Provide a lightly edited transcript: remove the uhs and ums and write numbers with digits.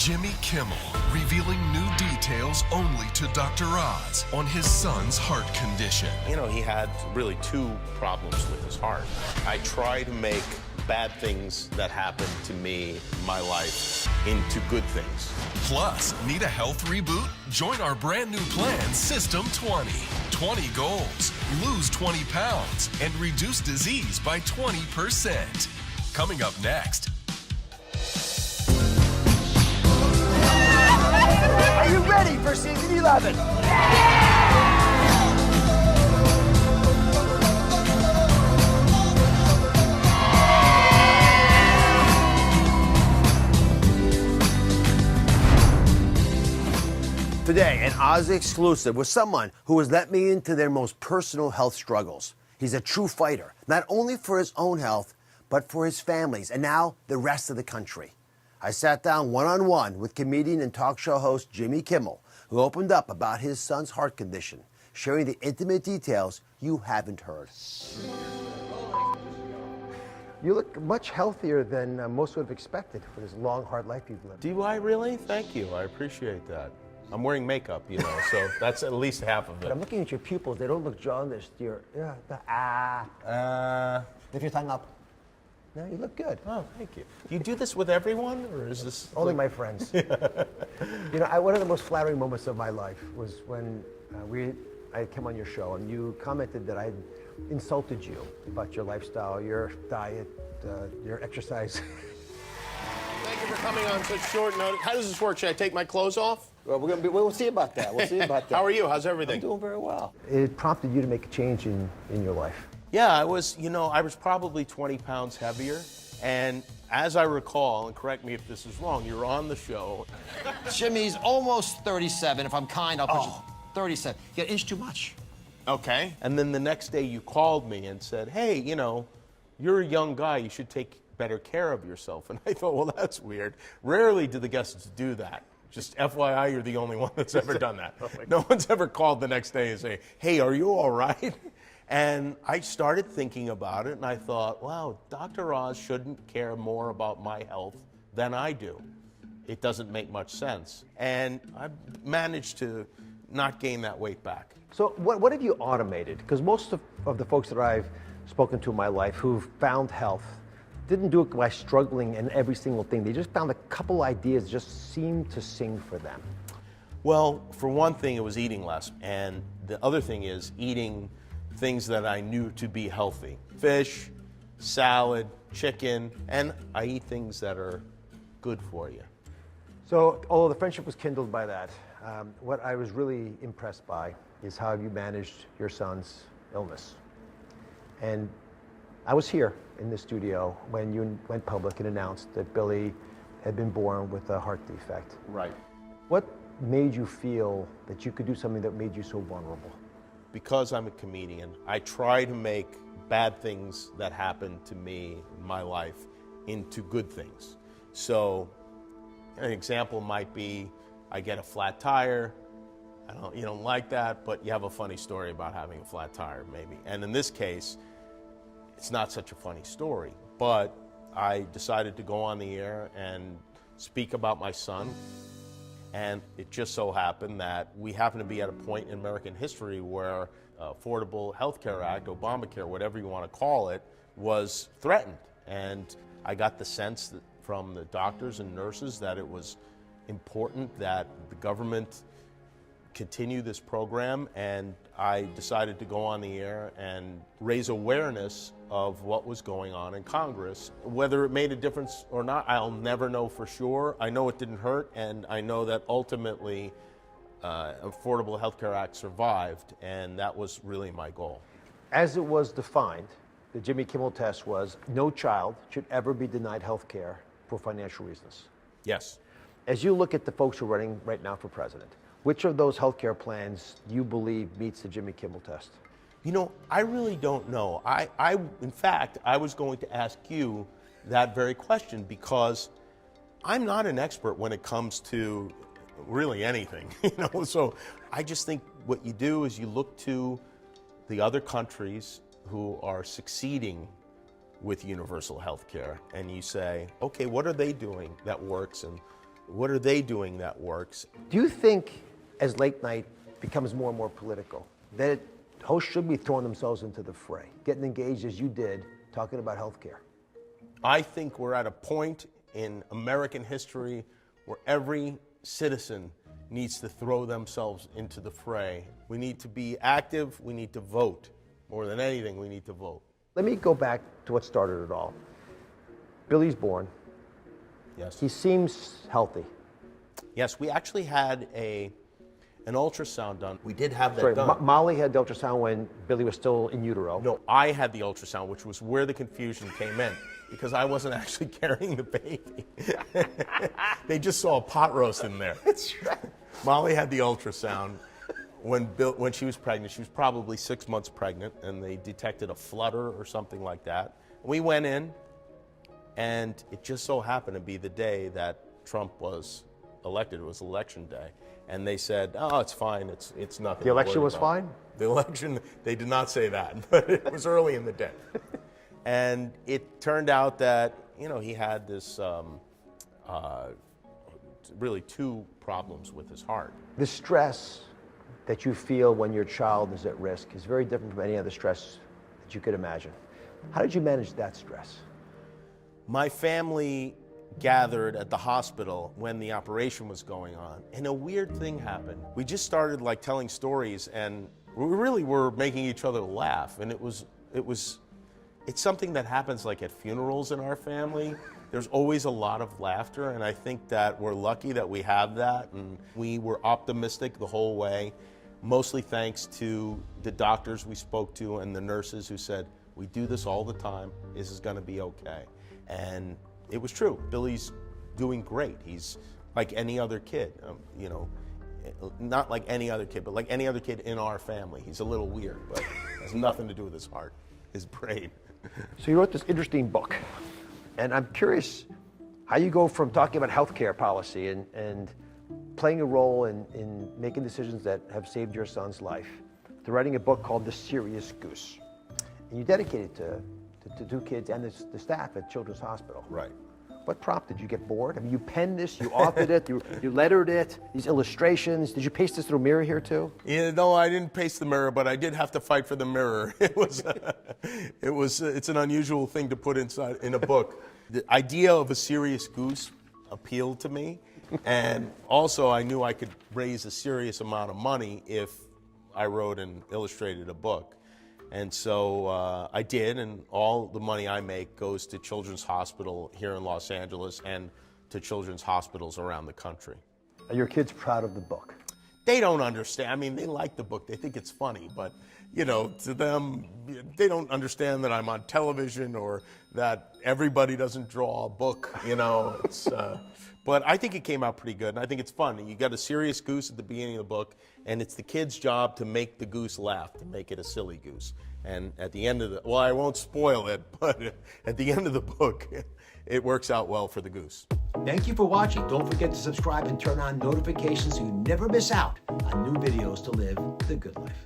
Jimmy Kimmel, revealing new details only to Dr. Oz on his son's heart condition. You know, he had really two problems with his heart. I try to make bad things that happen to me in my life into good things. Plus, need a health reboot? Join our brand new plan, System 20. 20 goals, lose 20 pounds, and reduce disease by 20%. Coming up next. Are you ready for season 11? Today, an Oz exclusive with someone who has let me into their most personal health struggles. He's a true fighter, not only for his own health, but for his family's and now the rest of the country. I sat down one-on-one with comedian and talk show host Jimmy Kimmel, who opened up about his son's heart condition, sharing the intimate details you haven't heard. You look much healthier than most would have expected for this long, hard life you've lived. Do I really? Thank you. I appreciate that. I'm wearing makeup, you know, so that's at least half of it. But I'm looking at your pupils. They don't look jaundiced. Lift your tongue up. No, you look good. Oh, thank you. Do you do this with everyone, or is this... Only my friends. You know, one of the most flattering moments of my life was when I came on your show and you commented that I had insulted you about your lifestyle, your diet, your exercise. Thank you for coming on such short notice. How does this work? Should I take my clothes off? Well, we'll see about that. We'll see about that. How are you? How's everything? I'm doing very well. It prompted you to make a change in your life. Yeah, I was probably 20 pounds heavier. And as I recall, and correct me if this is wrong, you're on the show. Jimmy's almost 37. If I'm kind, I'll push it. 37. You got an inch too much. Okay. And then the next day you called me and said, hey, you know, you're a young guy. You should take better care of yourself. And I thought, well, that's weird. Rarely do the guests do that. Just FYI, you're the only one that's ever done that. No one's ever called the next day and say, hey, are you all right? And I started thinking about it, and I thought, wow, Dr. Oz shouldn't care more about my health than I do. It doesn't make much sense. And I managed to not gain that weight back. So what have you automated? Because most of the folks that I've spoken to in my life who've found health didn't do it by struggling in every single thing. They just found a couple ideas just seemed to sing for them. Well, for one thing, it was eating less. And the other thing is eating things that I knew to be healthy. Fish, salad, chicken, and I eat things that are good for you. So, although the friendship was kindled by that, what I was really impressed by is how you managed your son's illness. And I was here in the studio when you went public and announced that Billy had been born with a heart defect. Right. What made you feel that you could do something that made you so vulnerable? Because I'm a comedian, I try to make bad things that happen to me in my life into good things. So an example might be I get a flat tire. You don't like that, but you have a funny story about having a flat tire, maybe. And in this case, it's not such a funny story, but I decided to go on the air and speak about my son. And it just so happened that we happen to be at a point in American history where Affordable Health Care Act, Obamacare, whatever you want to call it, was threatened. And I got the sense that from the doctors and nurses that it was important that the government continue this program, and I decided to go on the air and raise awareness of what was going on in Congress. Whether it made a difference or not, I'll never know for sure. I know it didn't hurt, and I know that ultimately Affordable Health Care Act survived, and that was really my goal. As it was defined, the Jimmy Kimmel test was no child should ever be denied health care for financial reasons. Yes. As you look at the folks who are running right now for president, which of those healthcare plans do you believe meets the Jimmy Kimmel test? You know, I really don't know. In fact, I was going to ask you that very question because I'm not an expert when it comes to really anything, So I just think what you do is you look to the other countries who are succeeding with universal health care and you say, okay, what are they doing that works and What are they doing that works? Do you think, as late night becomes more and more political, that hosts should be throwing themselves into the fray, getting engaged as you did, talking about healthcare? I think we're at a point in American history where every citizen needs to throw themselves into the fray. We need to be active, we need to vote. More than anything, we need to vote. Let me go back to what started it all. Billy's born. Yes. He seems healthy. Yes, we actually had an ultrasound done. We did have that Sorry, done. Molly had the ultrasound when Billy was still in utero. No, I had the ultrasound, which was where the confusion came in, because I wasn't actually carrying the baby. They just saw a pot roast in there. That's right. Molly had the ultrasound when she was pregnant. She was probably 6 months pregnant, and they detected a flutter or something like that. We went in, and it just so happened to be the day that Trump was elected. It was election day. And they said, oh, it's fine, it's nothing. The election to worry was about. fine? The election, they did not say that, but it was early in the day. And it turned out that, he had this, really two problems with his heart. The stress that you feel when your child is at risk is very different from any other stress that you could imagine. How did you manage that stress? My family gathered at the hospital when the operation was going on, and a weird thing happened. We just started telling stories, and we really were making each other laugh. And it's something that happens at funerals in our family. There's always a lot of laughter, and I think that we're lucky that we have that. And we were optimistic the whole way, mostly thanks to the doctors we spoke to and the nurses who said, we do this all the time, this is gonna be okay. And it was true. Billy's doing great. He's like any other kid, not like any other kid, but like any other kid in our family. He's a little weird, but it has nothing to do with his heart, his brain. So you wrote this interesting book, and I'm curious how you go from talking about healthcare policy and playing a role in making decisions that have saved your son's life to writing a book called The Serious Goose. And you dedicated it to two kids and the staff at Children's Hospital. Right. What prompted you? Get bored? I mean, you penned this, you authored it, you lettered it, these illustrations. Did you paste this through a mirror here too? Yeah, no, I didn't paste the mirror, but I did have to fight for the mirror. It's an unusual thing to put inside in a book. The idea of a serious goose appealed to me, and also I knew I could raise a serious amount of money if I wrote and illustrated a book. And so I did, and all the money I make goes to Children's Hospital here in Los Angeles and to children's hospitals around the country. Are your kids proud of the book? They don't understand. I mean, they like the book. They think it's funny, but, to them, they don't understand that I'm on television or that everybody doesn't draw a book, But I think it came out pretty good, and I think it's fun. You got a serious goose at the beginning of the book, and it's the kid's job to make the goose laugh, to make it a silly goose. And at the end of I won't spoil it, but at the end of the book, it works out well for the goose. Thank you for watching. Don't forget to subscribe and turn on notifications so you never miss out on new videos to live the good life.